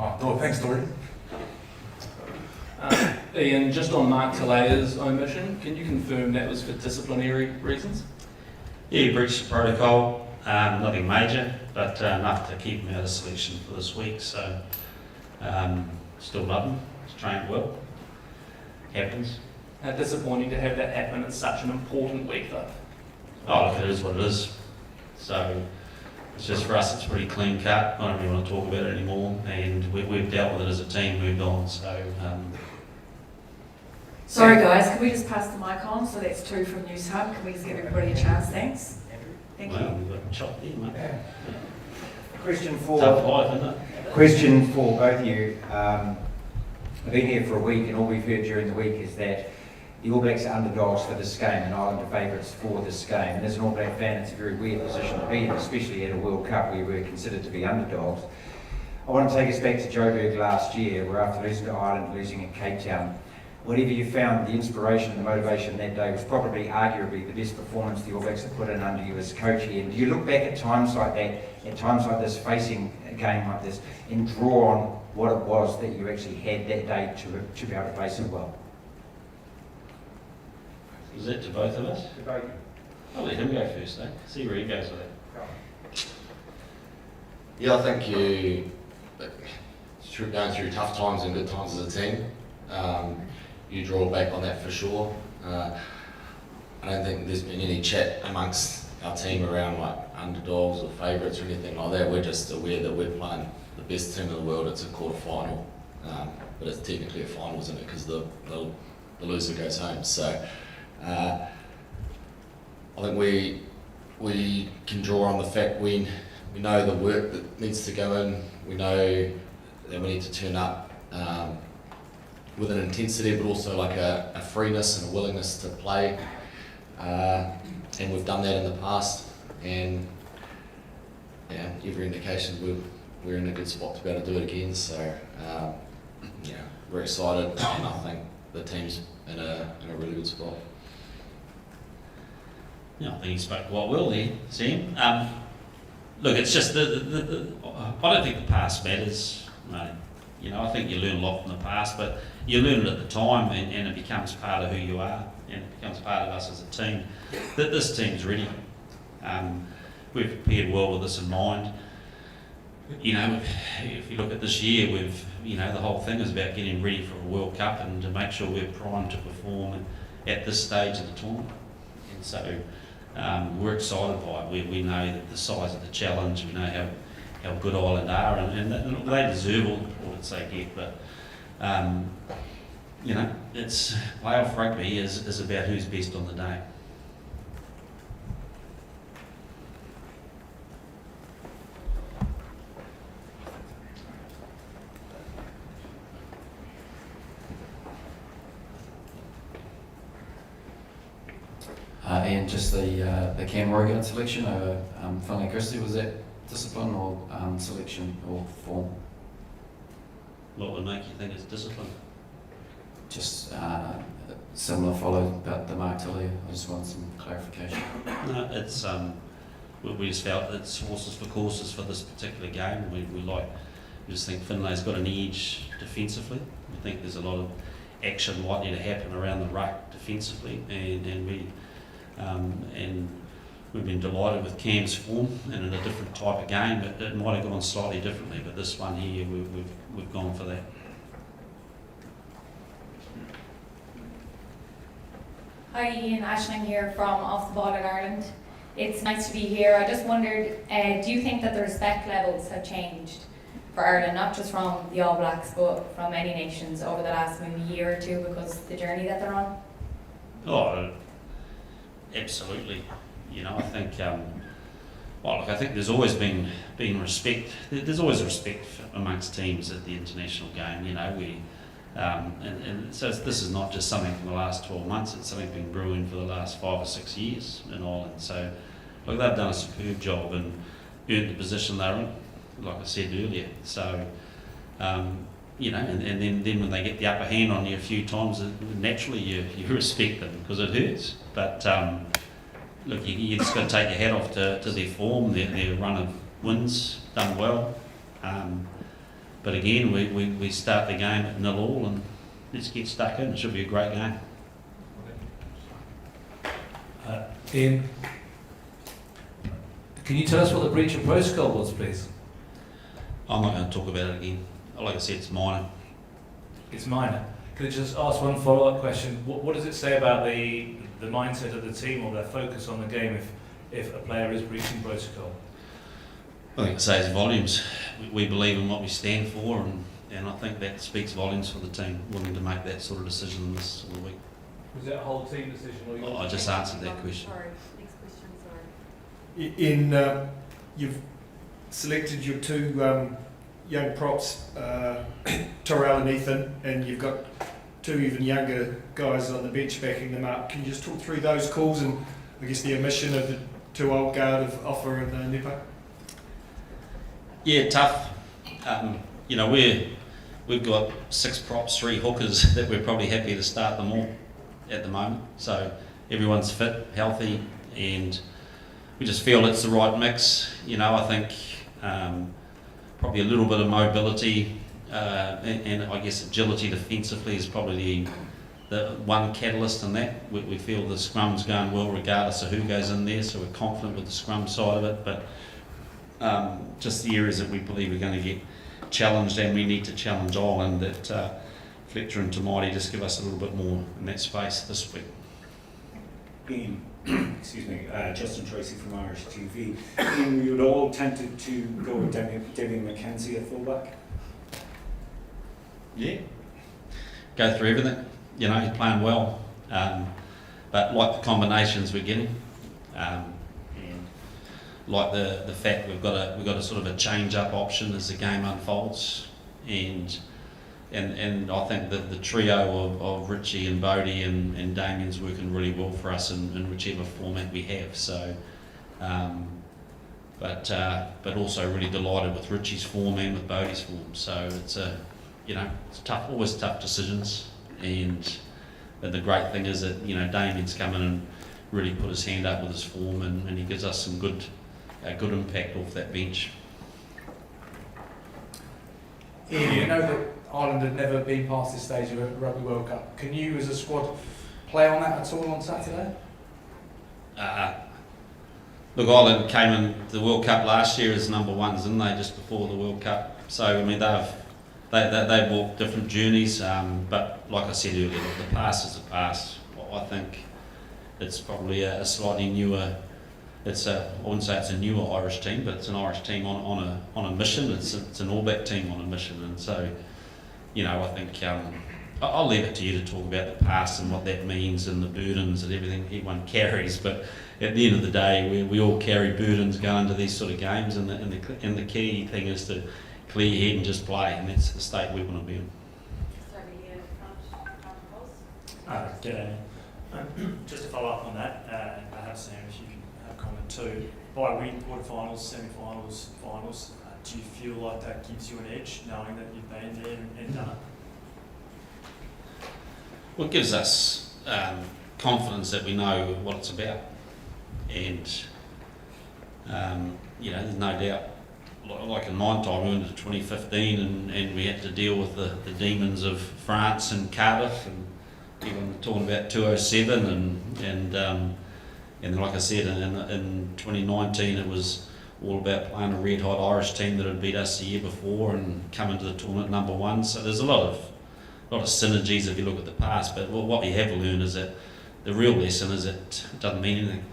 Thanks, Dory. Ian, just on Mark Talaya's omission, can you confirm that was for disciplinary reasons? Yeah, he breached the protocol, nothing major, but enough to keep him out of selection for this week. So, still love him, he's trained well, happens. How disappointing to have that happen in such an important week, though. Oh, look, it is what it is. So, it's just for us, it's pretty clean cut. I don't really want to talk about it anymore, and we've dealt with it as a team, moved on. So, Sorry guys, can we just pass the mic on? So that's 2 from News Hub. Can we just give everybody a chance? Thanks. Thank well, you. we've got chopped in, mate. Question Tough for life, isn't it? both of you. I've been here for a week, and all we've heard during the week is that the All Blacks are underdogs for this game, and Ireland are favourites for this game. And as an All Black fan, it's a very weird position to be in, especially at a World Cup where we're considered to be underdogs. I want to take us back to Joburg last year, where after losing to Ireland, losing at Cape Town, whatever you found, the inspiration and the motivation that day was probably arguably the best performance the All Blacks have put in under you as coach here. And do you look back at times like that, at times like this, facing a game like this, and draw on what it was that you actually had that day to be able to face it well? Is that to both of us? To both. I'll let him go first, eh? See where he goes with it. Yeah, I think going through tough times and good times as a team, you draw back on that for sure. I don't think there's been any chat amongst our team around like underdogs or favourites or anything like that. We're just aware that we're playing the best team in the world. It's a quarter final, but it's technically a final, isn't it? Because the loser goes home. So I think we can draw on the fact we know the work that needs to go in. We know that we need to turn up with an intensity, but also like a freeness and a willingness to play. And we've done that in the past, and yeah, every indication we're in a good spot to be able to do it again. So yeah, we're excited, and I think the team's in a really good spot. Yeah, I think he spoke quite well there, Sam. Look, it's just I don't think the past matters, mate. You know, I think you learn a lot from the past, but you learn it at the time, and it becomes part of who you are, and it becomes part of us as a team. That this team's ready. We've prepared well with this in mind. You know, if you look at this year, the whole thing is about getting ready for a World Cup and to make sure we're primed to perform at this stage of the tournament. And so we're excited by it. We know that the size of the challenge, we know how good Ireland are, and they deserve all the plaudits they get. But it's playoff rugby is about who's best on the day. And just the Cam Rogan selection over Finlay Christie, was that discipline or selection or form? What would make you think it's discipline? Just similar follow about the Mark Tilley. I just want some clarification. No, it's we just felt it's horses for courses for this particular game. We just think Finlay's got an edge defensively. We think there's a lot of action likely to happen around the ruck defensively, and we've been delighted with Cam's form and in a different type of game. It might have gone slightly differently, but this one here we've gone for that. Hi Ian, Aisling here from Off the Ball in Ireland. It's nice to be here. I just wondered, do you think that the respect levels have changed for Ireland, not just from the All Blacks, but from any nations over the last maybe year or two because of the journey that they're on? Oh, absolutely. You know, I think, I think there's always been respect. There's always respect amongst teams at the international game. You know, and so this is not just something from the last 12 months. It's something that's been brewing for the last 5 or 6 years in Ireland. So, look, they've done a superb job and earned the position they're in, like I said earlier. So, and then when they get the upper hand on you a few times, naturally you respect them because it hurts. But look, you just got to take your hat off to their form, their run of wins, done well. but again, we start the game at 0-0 and let's get stuck in. It should be a great game. Ian, can you tell us what the breach of protocol was, please? I'm not going to talk about it again. Like I said, it's minor. It's minor. Can I just ask one follow-up question? What does it say about the mindset of the team or their focus on the game if a player is breaching protocol? I think it says volumes. We believe in what we stand for, and I think that speaks volumes for the team, willing to make that sort of decision this sort of week. Was that a whole team decision? Or I just answered that question. Sorry, next question, sorry. In you've selected your two young props, Terrell and Ethan, and you've got two even younger guys on the bench backing them up. Can you just talk through those calls and I guess the omission of the two old guard of Offa and Nepo? Yeah, tough. You know, we've got 6 props, 3 hookers that we're probably happy to start them all at the moment. So everyone's fit, healthy, and we just feel it's the right mix. You know, I think probably a little bit of mobility and I guess agility defensively is probably the one catalyst in that. We feel the scrum's going well regardless of who goes in there, so we're confident with the scrum side of it. But just the areas that we believe are going to get challenged and we need to challenge Ireland, that Fletcher and Tamati just give us a little bit more in that space this week. Ian, excuse me, Justin Tracy from Irish TV. Ian, were you at all tempted to go with Damien McKenzie at fullback? Yeah. Go through everything. You know, he's playing well. But like the combinations we're getting, and like the fact we've got a sort of a change-up option as the game unfolds, and I think that the trio of Richie and Bodie and Damien's working really well for us in whichever format we have. So, but also really delighted with Richie's form and with Bodie's form. So it's it's tough, always tough decisions. But the great thing is that Damien's come in and really put his hand up with his form, and he gives us some good impact off that bench. Ian, you know that Ireland had never been past this stage of a Rugby World Cup. Can you, as a squad, play on that at all on Saturday? Look, Ireland came in the World Cup last year as number ones, didn't they, just before the World Cup? So, I mean, they've walked different journeys, but like I said earlier, the past is the past. I think it's probably a slightly newer, I wouldn't say it's a newer Irish team, but it's an Irish team on a mission. It's an All Black team on a mission, and so, I think I'll leave it to you to talk about the past and what that means and the burdens and everything everyone carries. But at the end of the day, we all carry burdens going into these sort of games, and the key thing is to clear your head and just play, and that's the state we want to be in. G'day. Just to follow up on that, and perhaps Sam, if you can have a comment too. By week, quarterfinals, semi-finals, finals, do you feel like that gives you an edge, knowing that you've been there and done it? Well, it gives us confidence that we know what it's about, and there's no doubt. Like in my time, we went to 2015 and we had to deal with the demons of France and Cardiff, and even talking about 207 and like I said, in 2019 it was all about playing a red hot Irish team that had beat us the year before and come into the tournament number one. So there's a lot of synergies if you look at the past. But what we have learned is that the real lesson is that it doesn't mean anything.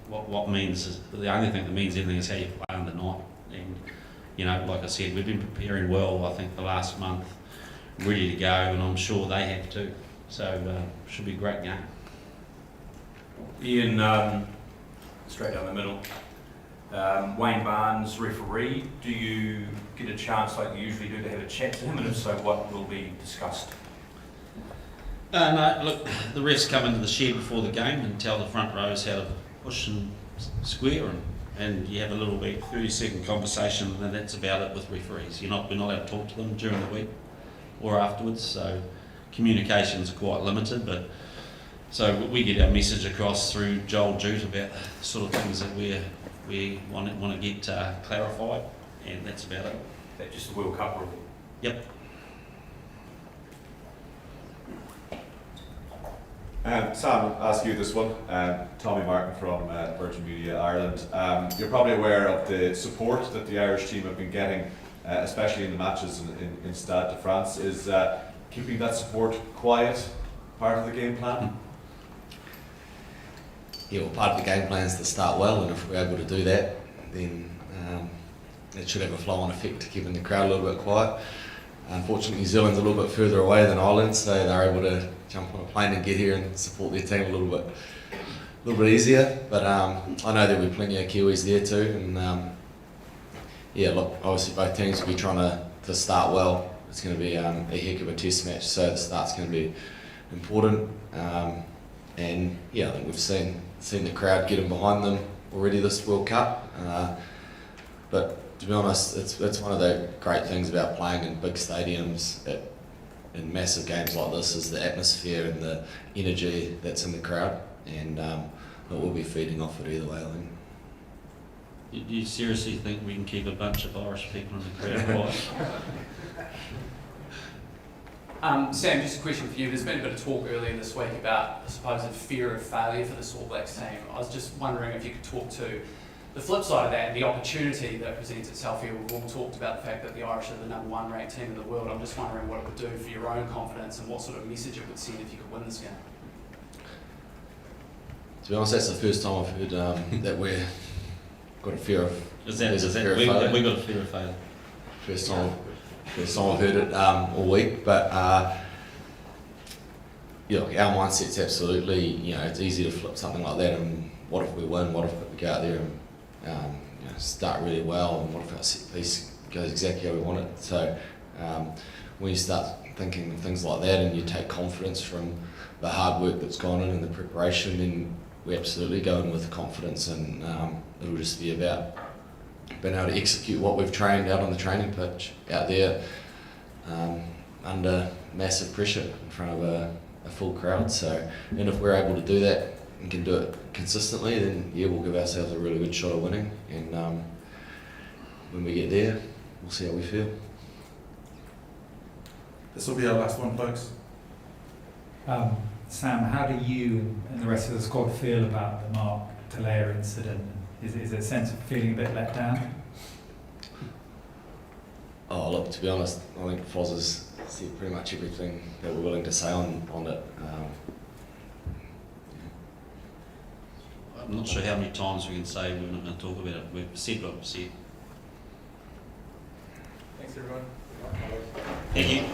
What means is, the only thing that means anything is how you play on the night. And like I said, we've been preparing well. I think the last month, ready to go, and I'm sure they have too. So should be a great game. Ian, straight down the middle. Wayne Barnes, referee. Do you get a chance, like you usually do, to have a chat to him? And if so, what will be discussed? No, look, the refs come into the shed before the game and tell the front rows how to push and square, and you have a little bit 30-second conversation, and that's about it with referees. We're not allowed to talk to them during the week or afterwards, so communication's quite limited. But so we get our message across through Joel Jute about the sort of things that we want to get clarified, and that's about it. That just the World Cup rule? Yep. Sam, I'll ask you this one. Tommy Martin from Virgin Media Ireland. You're probably aware of the support that the Irish team have been getting, especially in the matches in Stade de France. Is keeping that support quiet part of the game plan? Yeah, well, part of the game plan is to start well, and if we're able to do that, then it should have a flow-on effect to keeping the crowd a little bit quiet. Unfortunately, New Zealand's a little bit further away than Ireland, so they're able to jump on a plane and get here and support their team a little bit easier. But I know there'll be plenty of Kiwis there too, and yeah, look, obviously both teams will be trying to start well. It's going to be a heck of a test match, so the start's going to be important. And yeah, I think we've seen the crowd getting behind them already this World Cup. But to be honest, it's one of the great things about playing in big stadiums in massive games like this is the atmosphere and the energy that's in the crowd, and we'll be feeding off it either way, I think. Do you seriously think we can keep a bunch of Irish people in the crowd quiet? Sam, just a question for you. There's been a bit of talk earlier this week about a supposed fear of failure for this All Blacks team. I was just wondering if you could talk to the flip side of that and the opportunity that presents itself here. We've all talked about the fact that the Irish are the #1 ranked team in the world. I'm just wondering what it would do for your own confidence and what sort of message it would send if you could win this game. To be honest, that's the first time I've heard that we've got a fear of. We got a fear of failure. First time I've heard it all week, but yeah, look, our mindset's absolutely, it's easy to flip something like that. And what if we win? What if we go out there and start really well? And what if our set piece goes exactly how we want it? So when you start thinking of things like that, and you take confidence from the hard work that's gone in and the preparation, then we absolutely go in with confidence, and it'll just be about being able to execute what we've trained out on the training pitch out there under massive pressure in front of a full crowd. So, and if we're able to do that and can do it consistently, then yeah, we'll give ourselves a really good shot of winning. And when we get there, we'll see how we feel. This will be our last one, folks. Sam, how do you and the rest of the squad feel about the Mark Talea incident? Is it a sense of feeling a bit let down? Oh, look, to be honest, I think Foz has said pretty much everything that we're willing to say on it. I'm not sure how many times we can say we're not going to talk about it. We've said what we've said. Thanks, everyone. Thank you.